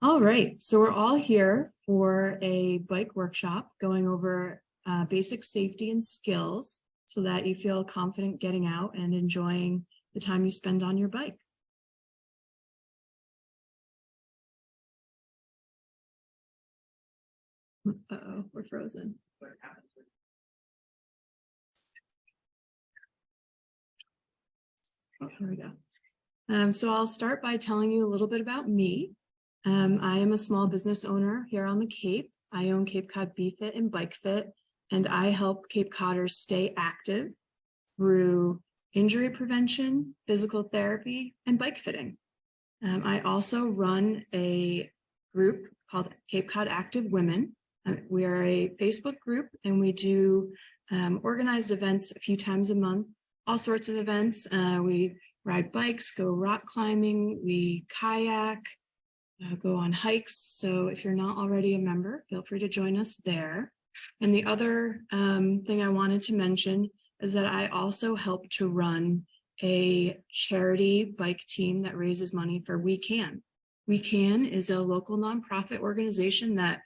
All right, so we're all here for a bike workshop going over basic safety and skills so that you feel confident getting out and enjoying the time you spend on your bike. Uh-oh, we're frozen. Oh, here we go. So I'll start by telling you a little bit about me. I am a small business owner here on the Cape. I own Cape Cod BeFit and Bike Fit, and I help Cape Codders stay active through injury prevention, physical therapy, and bike fitting. I also run a group called Cape Cod Active Women. We are a Facebook group, and we do organized events a few times a month, all sorts of events. We ride bikes, go rock climbing, we kayak, go on hikes. So if you're not already a member, feel free to join us there. And the other thing I wanted to mention is that I also help to run a charity bike team that raises money for We Can. We Can is a local nonprofit organization that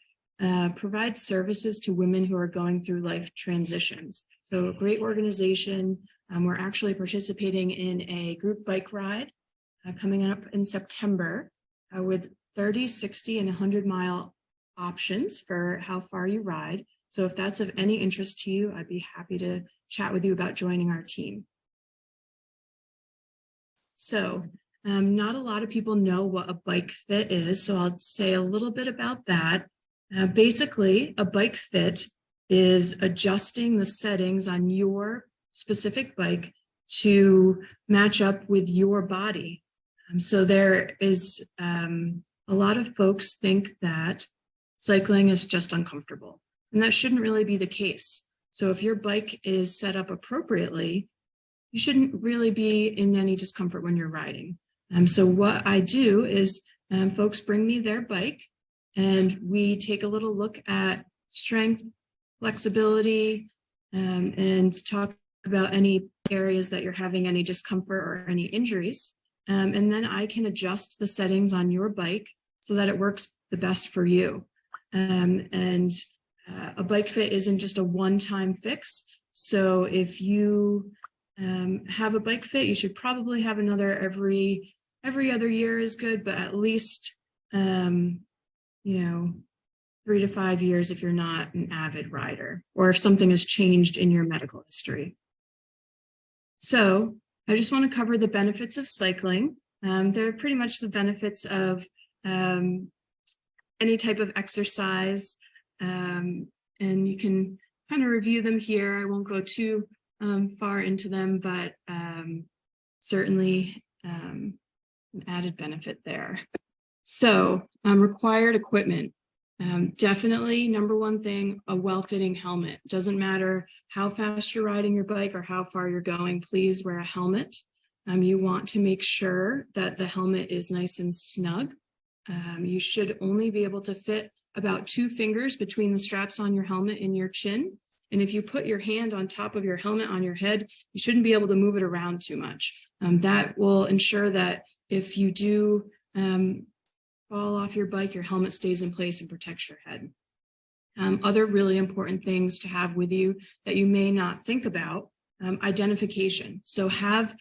provides services to women who are going through life transitions. So a great organization. We're actually participating in a group bike ride coming up in September with 30, 60, and 100-mile options for how far you ride. So if that's of any interest to you, I'd be happy to chat with you about joining our team. So not a lot of people know what a bike fit is, so I'll say a little bit about that. Basically, a bike fit is adjusting the settings on your specific bike to match up with your body. So there is a lot of folks think that cycling is just uncomfortable, and that shouldn't really be the case. So if your bike is set up appropriately, you shouldn't really be in any discomfort when you're riding. So what I do is folks bring me their bike, and we take a little look at strength, flexibility, and talk about any areas that you're having any discomfort or any injuries. And then I can adjust the settings on your bike so that it works the best for you. A bike fit isn't just a one-time fix. So if you have a bike fit, you should probably have another every other year is good, but at least 3 to 5 years if you're not an avid rider or if something has changed in your medical history. So I just want to cover the benefits of cycling. They're pretty much the benefits of any type of exercise, and you can kind of review them here. I won't go too far into them, but certainly an added benefit there. So required equipment. Definitely, number one thing, a well-fitting helmet. Doesn't matter how fast you're riding your bike or how far you're going, please wear a helmet. You want to make sure that the helmet is nice and snug. You should only be able to fit about 2 fingers between the straps on your helmet and your chin. And if you put your hand on top of your helmet on your head, you shouldn't be able to move it around too much. That will ensure that if you do fall off your bike, your helmet stays in place and protects your head. Other really important things to have with you that you may not think about, identification. So have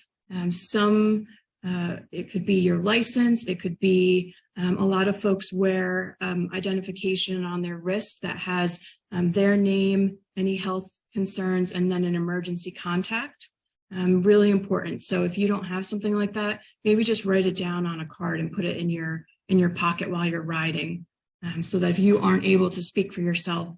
it could be your license, it could be a lot of folks wear identification on their wrist that has their name, any health concerns, and then an emergency contact. Really important. So if you don't have something like that, maybe just write it down on a card and put it in your pocket while you're riding, so that if you aren't able to speak for yourself,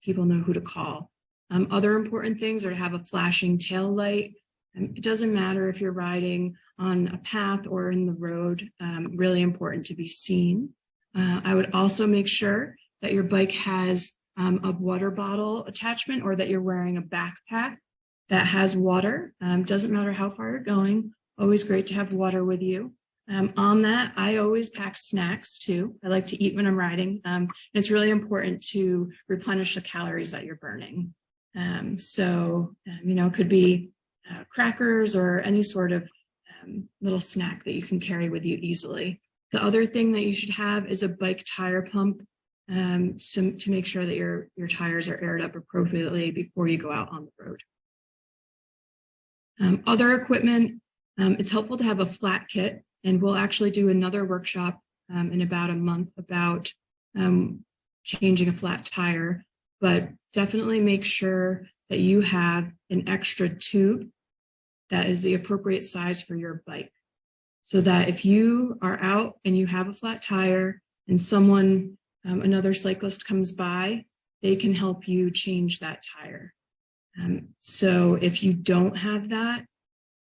people know who to call. Other important things are to have a flashing tail light. It doesn't matter if you're riding on a path or in the road, really important to be seen. I would also make sure that your bike has a water bottle attachment, or that you're wearing a backpack that has water. Doesn't matter how far you're going, always great to have water with you. On that, I always pack snacks too. I like to eat when I'm riding. And it's really important to replenish the calories that you're burning. It could be crackers or any sort of little snack that you can carry with you easily. The other thing that you should have is a bike tire pump to make sure that your tires are aired up appropriately before you go out on the road. Other equipment, it's helpful to have a flat kit, and we'll actually do another workshop in about a month about changing a flat tire, but definitely make sure that you have an extra tube that is the appropriate size for your bike, so that if you are out and you have a flat tire and someone, another cyclist comes by, they can help you change that tire. So if you don't have that,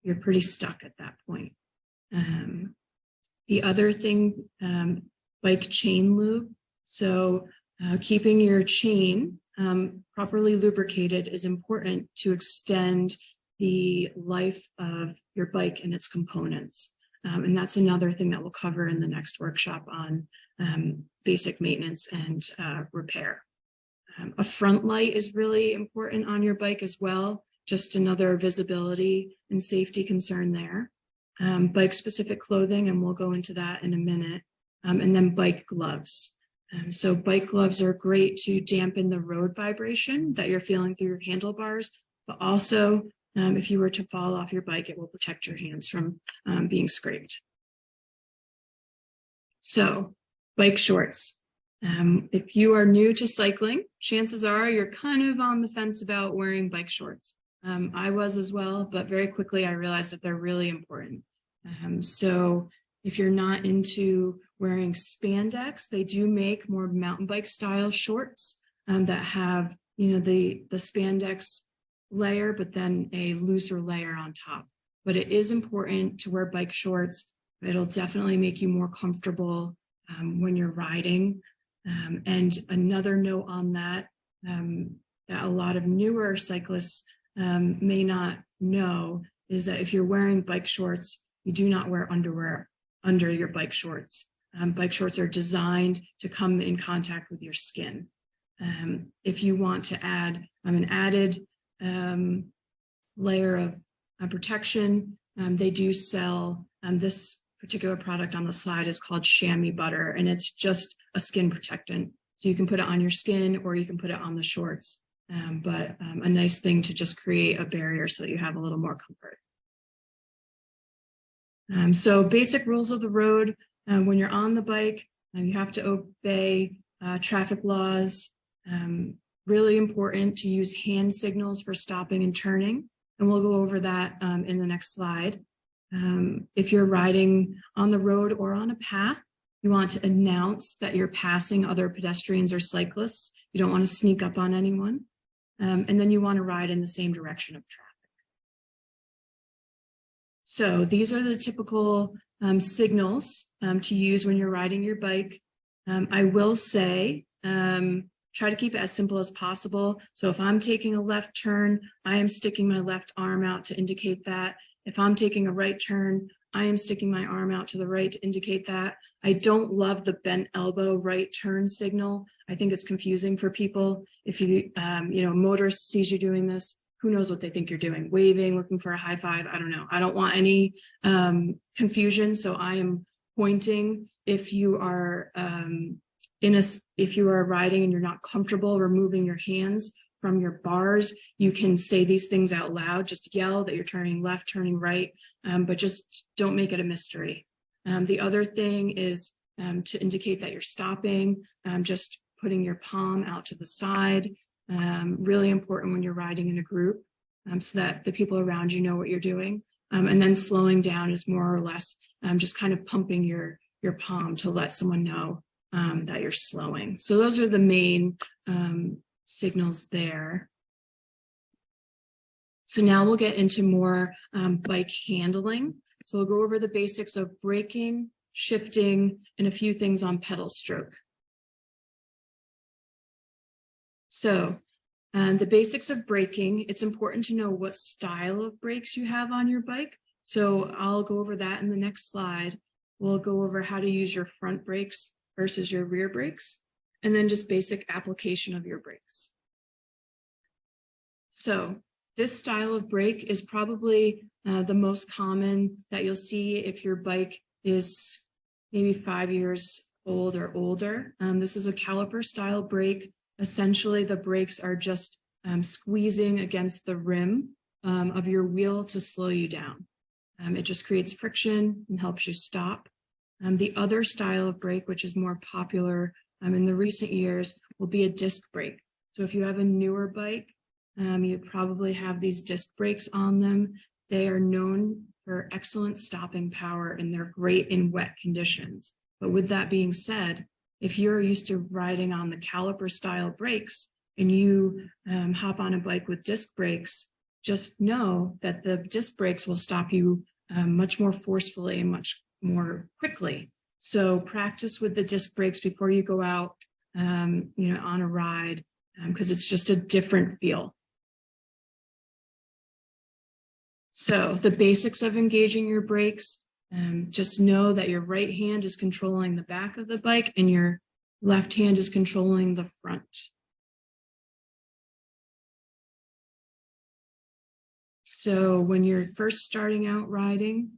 you're pretty stuck at that point. The other thing, bike chain lube. So keeping your chain properly lubricated is important to extend the life of your bike and its components. And that's another thing that we'll cover in the next workshop on basic maintenance and repair. A front light is really important on your bike as well. Just another visibility and safety concern there. Bike specific clothing, and we'll go into that in a minute. And then bike gloves. So bike gloves are great to dampen the road vibration that you're feeling through your handlebars, but also if you were to fall off your bike, it will protect your hands from being scraped. So bike shorts. If you are new to cycling, chances are you're kind of on the fence about wearing bike shorts. I was as well, but very quickly I realized that they're really important. So if you're not into wearing spandex, they do make more mountain bike style shorts that have, the spandex layer, but then a looser layer on top. But it is important to wear bike shorts. It'll definitely make you more comfortable when you're riding. And another note on that, that a lot of newer cyclists may not know is that if you're wearing bike shorts, you do not wear underwear under your bike shorts. Bike shorts are designed to come in contact with your skin. If you want to add an added layer of protection, they do sell this particular product on the slide is called chamois butter, and it's just a skin protectant. So you can put it on your skin or you can put it on the shorts, but a nice thing to just create a barrier so that you have a little more comfort. So basic rules of the road, when you're on the bike, you have to obey traffic laws. Really important to use hand signals for stopping and turning. And we'll go over that in the next slide. If you're riding on the road or on a path, you want to announce that you're passing other pedestrians or cyclists. You don't want to sneak up on anyone. And then you want to ride in the same direction of traffic. So these are the typical signals to use when you're riding your bike. I will say, try to keep it as simple as possible. So if I'm taking a left turn, I am sticking my left arm out to indicate that. If I'm taking a right turn, I am sticking my arm out to the right to indicate that. I don't love the bent elbow right turn signal. I think it's confusing for people. If you, a motorist sees you doing this, who knows what they think you're doing? Waving, looking for a high five. I don't know. I don't want any confusion. So I am pointing. If you are if you are riding and you're not comfortable removing your hands from your bars, you can say these things out loud. Just yell that you're turning left, turning right, but just don't make it a mystery. The other thing is to indicate that you're stopping, just putting your palm out to the side. Really important when you're riding in a group, so that the people around you know what you're doing. And then slowing down is more or less just kind of pumping your palm to let someone know that you're slowing. So those are the main signals there. So now we'll get into more bike handling. So we'll go over the basics of braking, shifting, and a few things on pedal stroke. So the basics of braking, it's important to know what style of brakes you have on your bike. So I'll go over that in the next slide. We'll go over how to use your front brakes versus your rear brakes, and then just basic application of your brakes. So This style of brake is probably the most common that you'll see if your bike is maybe 5 years old or older. This is a caliper style brake. Essentially, the brakes are just squeezing against the rim of your wheel to slow you down. It just creates friction and helps you stop. The other style of brake, which is more popular in the recent years, will be a disc brake. So if you have a newer bike, you probably have these disc brakes on them. They are known for excellent stopping power and they're great in wet conditions. But with that being said, if you're used to riding on the caliper style brakes and you hop on a bike with disc brakes, just know that the disc brakes will stop you much more forcefully and much more quickly. So practice with the disc brakes before you go out, on a ride, because it's just a different feel. So the basics of engaging your brakes, just know that your right hand is controlling the back of the bike and your left hand is controlling the front. So when you're first starting out riding,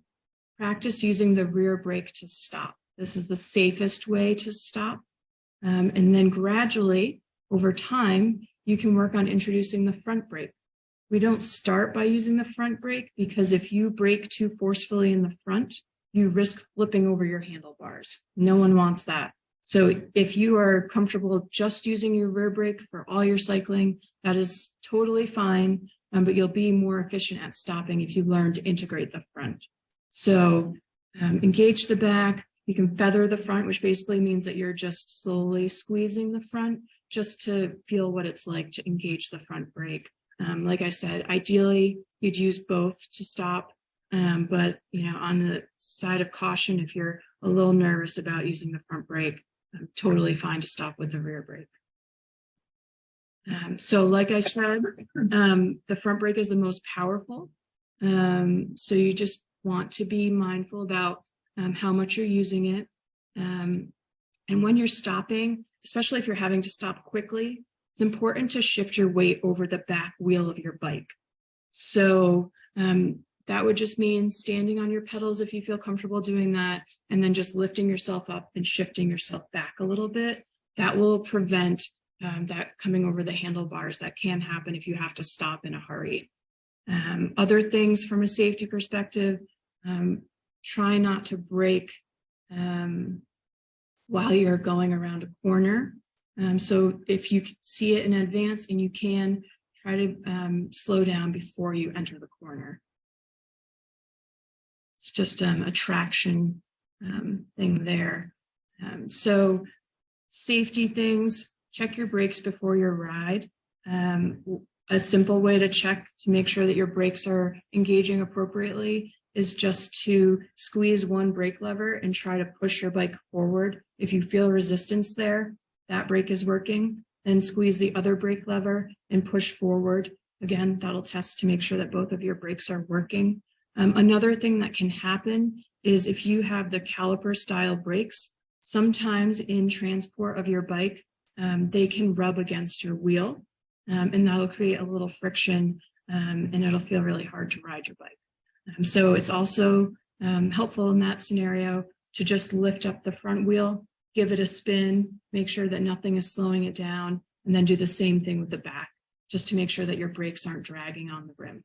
practice using the rear brake to stop. This is the safest way to stop. And then gradually, over time, you can work on introducing the front brake. We don't start by using the front brake because if you brake too forcefully in the front, you risk flipping over your handlebars. No one wants that. So if you are comfortable just using your rear brake for all your cycling, that is totally fine, but you'll be more efficient at stopping if you learn to integrate the front. So engage the back. You can feather the front, which basically means that you're just slowly squeezing the front just to feel what it's like to engage the front brake. Like I said, ideally, you'd use both to stop, but on the side of caution, if you're a little nervous about using the front brake, totally fine to stop with the rear brake. So like I said, the front brake is the most powerful. So you just want to be mindful about how much you're using it. And when you're stopping, especially if you're having to stop quickly, it's important to shift your weight over the back wheel of your bike. So that would just mean standing on your pedals if you feel comfortable doing that, and then just lifting yourself up and shifting yourself back a little bit. That will prevent that coming over the handlebars. That can happen if you have to stop in a hurry. Other things from a safety perspective, try not to brake while you're going around a corner. So if you see it in advance and you can, try to slow down before you enter the corner. It's just a traction thing there. So safety things, check your brakes before your ride. A simple way to check to make sure that your brakes are engaging appropriately is just to squeeze one brake lever and try to push your bike forward. If you feel resistance there, that brake is working. Then squeeze the other brake lever and push forward. Again, that'll test to make sure that both of your brakes are working. Another thing that can happen is if you have the caliper style brakes, sometimes in transport of your bike, they can rub against your wheel, and that'll create a little friction, and it'll feel really hard to ride your bike. So it's also helpful in that scenario to just lift up the front wheel, give it a spin, make sure that nothing is slowing it down, and then do the same thing with the back, just to make sure that your brakes aren't dragging on the rim.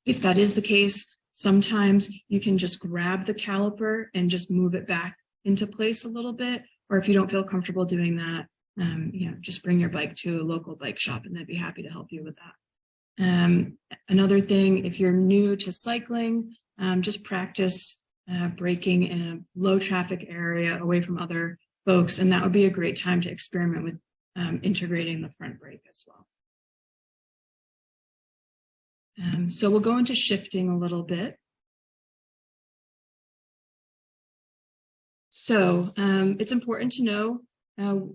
If that is the case, sometimes you can just grab the caliper and just move it back into place a little bit, or if you don't feel comfortable doing that, just bring your bike to a local bike shop and they'd be happy to help you with that. Another thing, if you're new to cycling, just practice braking in a low traffic area away from other folks, and that would be a great time to experiment with integrating the front brake as well. So we'll go into shifting a little bit. So it's important to know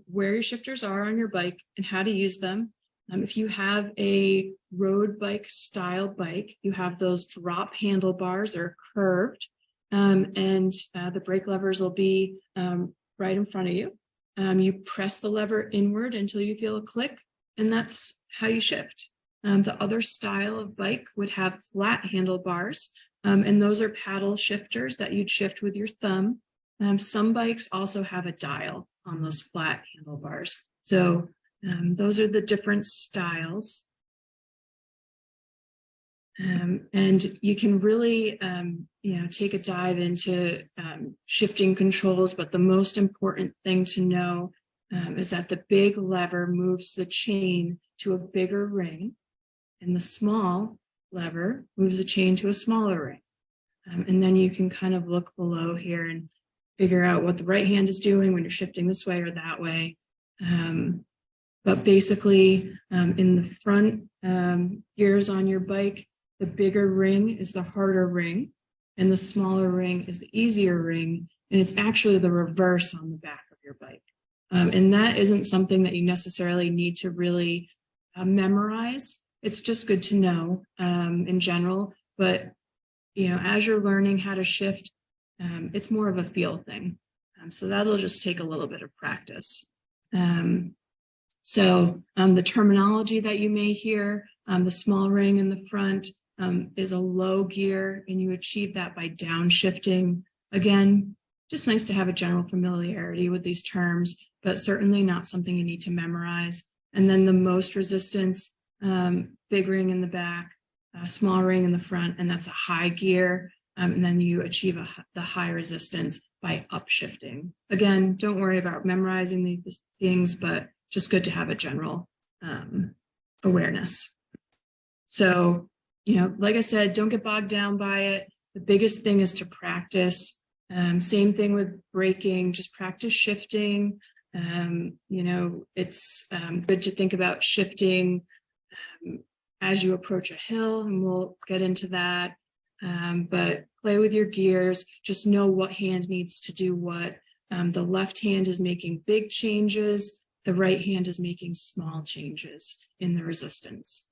where your shifters are on your bike and how to use them. If you have a road bike style bike, you have those drop handlebars that are curved, and the brake levers will be right in front of you. You press the lever inward until you feel a click, and that's how you shift. The other style of bike would have flat handlebars, and those are paddle shifters that you'd shift with your thumb. Some bikes also have a dial on those flat handlebars. So those are the different styles. And you can really, take a dive into shifting controls, but the most important thing to know is that the big lever moves the chain to a bigger ring, and the small lever moves the chain to a smaller ring. And then you can kind of look below here and figure out what the right hand is doing when you're shifting this way or that way. But basically, in the front gears on your bike, the bigger ring is the harder ring, and the smaller ring is the easier ring, and it's actually the reverse on the back of your bike. And that isn't something that you necessarily need to really memorize. It's just good to know in general, but as you're learning how to shift, it's more of a feel thing. So that'll just take a little bit of practice. So the terminology that you may hear, the small ring in the front is a low gear, and you achieve that by downshifting. Again, just nice to have a general familiarity with these terms, but certainly not something you need to memorize. And then the most resistance, big ring in the back, small ring in the front, and that's a high gear. And then you achieve the high resistance by upshifting. Again, don't worry about memorizing these things, but just good to have a general awareness. So, like I said, don't get bogged down by it. The biggest thing is to practice. Same thing with braking, just practice shifting. It's good to think about shifting as you approach a hill, and we'll get into that. But play with your gears, just know what hand needs to do what. The left hand is making big changes. The right hand is making small changes in the resistance.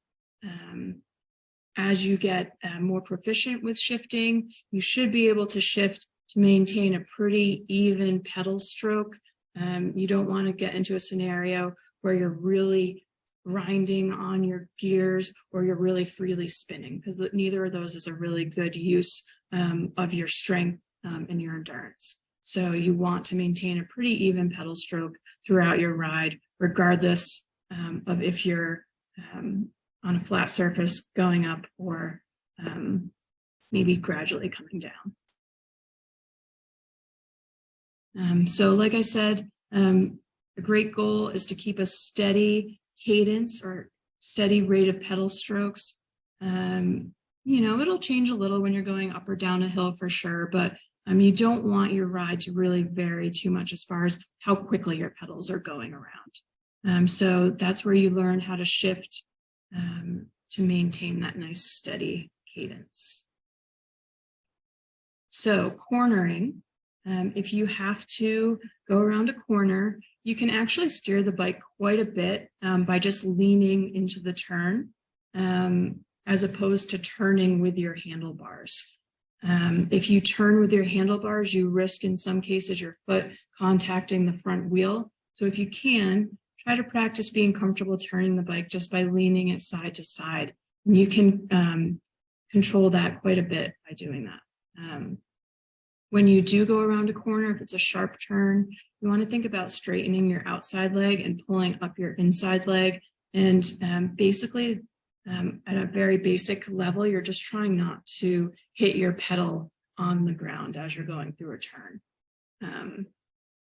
As you get more proficient with shifting, you should be able to shift to maintain a pretty even pedal stroke. You don't want to get into a scenario where you're really grinding on your gears or you're really freely spinning, because neither of those is a really good use of your strength and your endurance. So you want to maintain a pretty even pedal stroke throughout your ride, regardless of if you're on a flat surface going up or maybe gradually coming down. So like I said, a great goal is to keep a steady cadence or steady rate of pedal strokes. It'll change a little when you're going up or down a hill for sure, but you don't want your ride to really vary too much as far as how quickly your pedals are going around. So that's where you learn how to shift to maintain that nice steady cadence. So cornering, if you have to go around a corner, you can actually steer the bike quite a bit by just leaning into the turn as opposed to turning with your handlebars. If you turn with your handlebars, you risk in some cases your foot contacting the front wheel. So if you can, try to practice being comfortable turning the bike just by leaning it side to side. And you can control that quite a bit by doing that. When you do go around a corner, if it's a sharp turn, you want to think about straightening your outside leg and pulling up your inside leg. And basically, at a very basic level, you're just trying not to hit your pedal on the ground as you're going through a turn.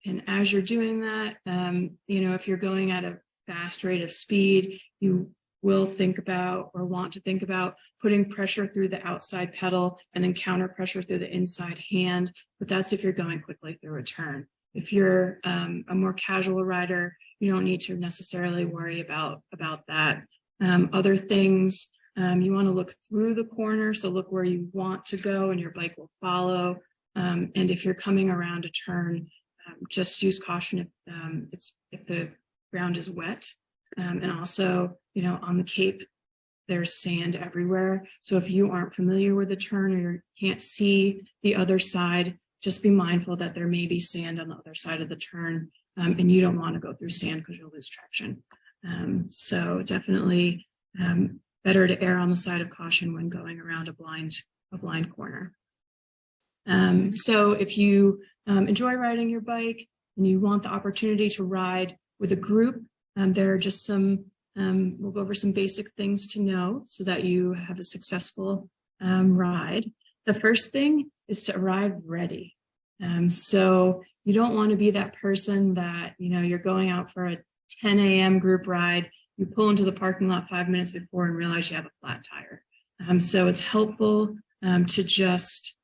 And as you're doing that, if you're going at a fast rate of speed, you will think about or want to think about putting pressure through the outside pedal and then counter pressure through the inside hand. But that's if you're going quickly through a turn. If you're a more casual rider, you don't need to necessarily worry about that. Other things, you want to look through the corner, so look where you want to go and your bike will follow. And if you're coming around a turn, just use caution if the ground is wet. And also, on the Cape, there's sand everywhere. So if you aren't familiar with the turn or you can't see the other side, just be mindful that there may be sand on the other side of the turn, and you don't want to go through sand because you'll lose traction. So definitely better to err on the side of caution when going around a blind corner. So if you enjoy riding your bike and you want the opportunity to ride with a group, there are just some, we'll go over some basic things to know so that you have a successful ride. The first thing is to arrive ready. So you don't want to be that person that, you're going out for a 10 a.m. group ride, you pull into the parking lot 5 minutes before and realize you have a flat tire. So it's helpful to just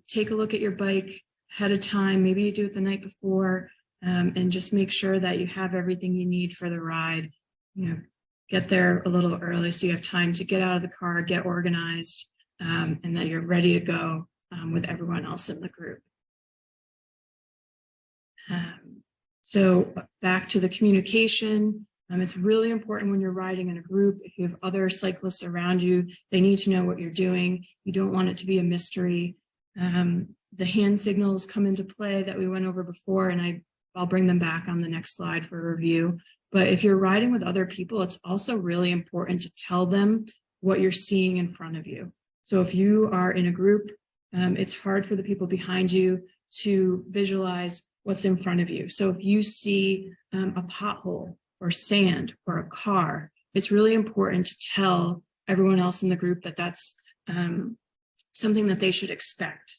take a look at your bike ahead of time. Maybe you do it the night before, and just make sure that you have everything you need for the ride. Get there a little early so you have time to get out of the car, get organized, and that you're ready to go with everyone else in the group. So back to the communication. It's really important when you're riding in a group. If you have other cyclists around you, they need to know what you're doing. You don't want it to be a mystery. The hand signals come into play that we went over before, and I'll bring them back on the next slide for review. But if you're riding with other people, it's also really important to tell them what you're seeing in front of you. So if you are in a group, it's hard for the people behind you to visualize what's in front of you. So if you see a pothole or sand or a car, it's really important to tell everyone else in the group that that's something that they should expect.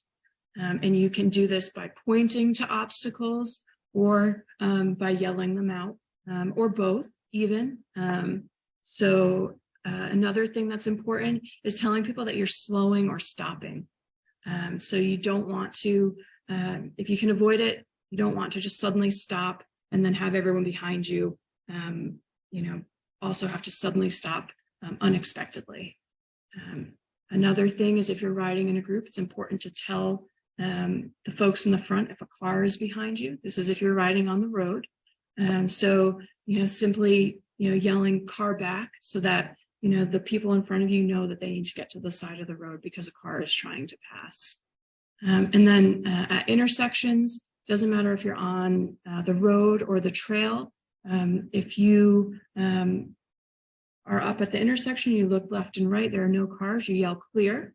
And you can do this by pointing to obstacles or by yelling them out, or both even. Another thing that's important is telling people that you're slowing or stopping. So you don't want to, if you can avoid it, you don't want to just suddenly stop and then have everyone behind you, also have to suddenly stop unexpectedly. Another thing is if you're riding in a group, it's important to tell the folks in the front if a car is behind you. This is if you're riding on the road. Simply, yelling car back so that, the people in front of you know that they need to get to the side of the road because a car is trying to pass. And then at intersections, doesn't matter if you're on the road or the trail. If you are up at the intersection, you look left and right, there are no cars, you yell clear,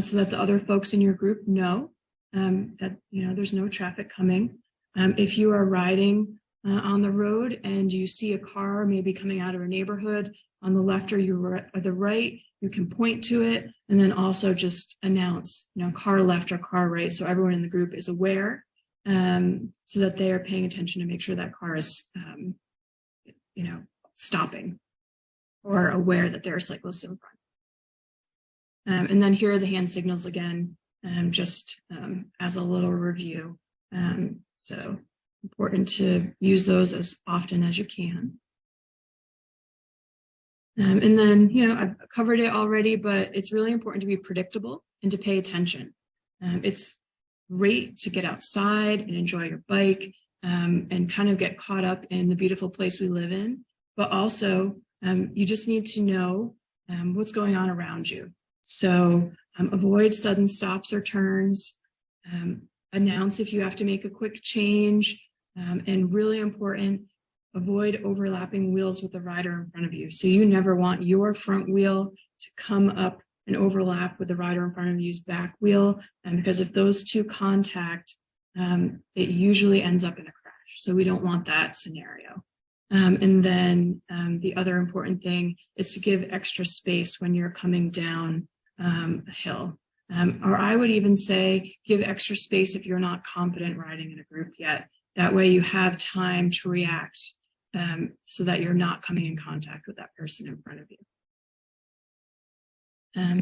so that the other folks in your group know that there's no traffic coming. If you are riding on the road and you see a car maybe coming out of a neighborhood on the left or the right, you can point to it and then also just announce, car left or car right, so everyone in the group is aware, so that they are paying attention to make sure that car is, stopping or aware that there are cyclists in front. And then here are the hand signals again, just as a little review. So important to use those as often as you can. And then, I've covered it already, but it's really important to be predictable and to pay attention. It's great to get outside and enjoy your bike and kind of get caught up in the beautiful place we live in, but also you just need to know what's going on around you. So avoid sudden stops or turns, announce if you have to make a quick change, and really important, avoid overlapping wheels with the rider in front of you. So you never want your front wheel to come up and overlap with the rider in front of you's back wheel, because if those two contact, it usually ends up in a crash. So we don't want that scenario. And then the other important thing is to give extra space when you're coming down a hill. Or I would even say give extra space if you're not confident riding in a group yet. That way you have time to react, so that you're not coming in contact with that person in front of you.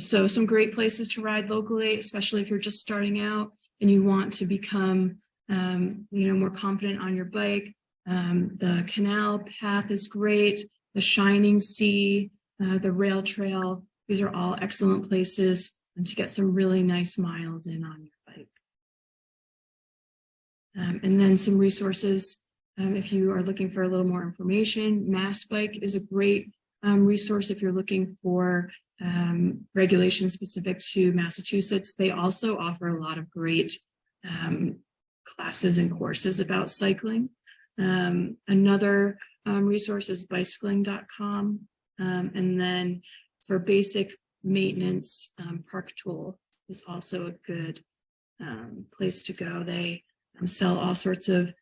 So some great places to ride locally, especially if you're just starting out and you want to become more confident on your bike. The canal path is great, the Shining Sea, the rail trail. These are all excellent places to get some really nice miles in on your bike. And then some resources, if you are looking for a little more information. Mass Bike is a great resource if you're looking for regulations specific to Massachusetts. They also offer a lot of great classes and courses about cycling. Another resource is bicycling.com. And then for basic maintenance, Park Tool is also a good place to go. They sell all sorts of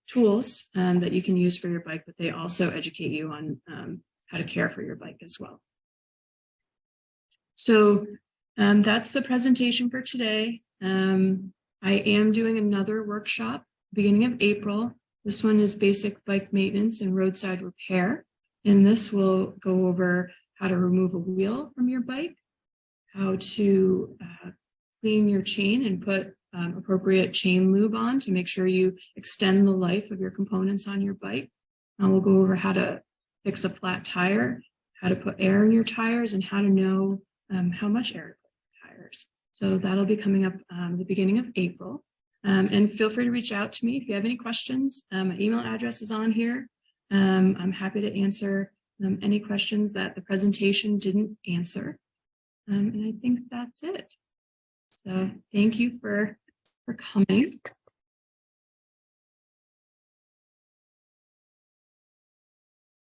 tools that you can use for your bike, but they also educate you on how to care for your bike as well. So that's the presentation for today. I am doing another workshop beginning of April. This one is basic bike maintenance and roadside repair. And this will go over how to remove a wheel from your bike, how to clean your chain and put appropriate chain lube on to make sure you extend the life of your components on your bike. We'll go over how to fix a flat tire, how to put air in your tires, and how to know how much air to put in your tires. So that'll be coming up the beginning of April. And feel free to reach out to me if you have any questions. My email address is on here. I'm happy to answer any questions that the presentation didn't answer. And I think that's it. So thank you for coming.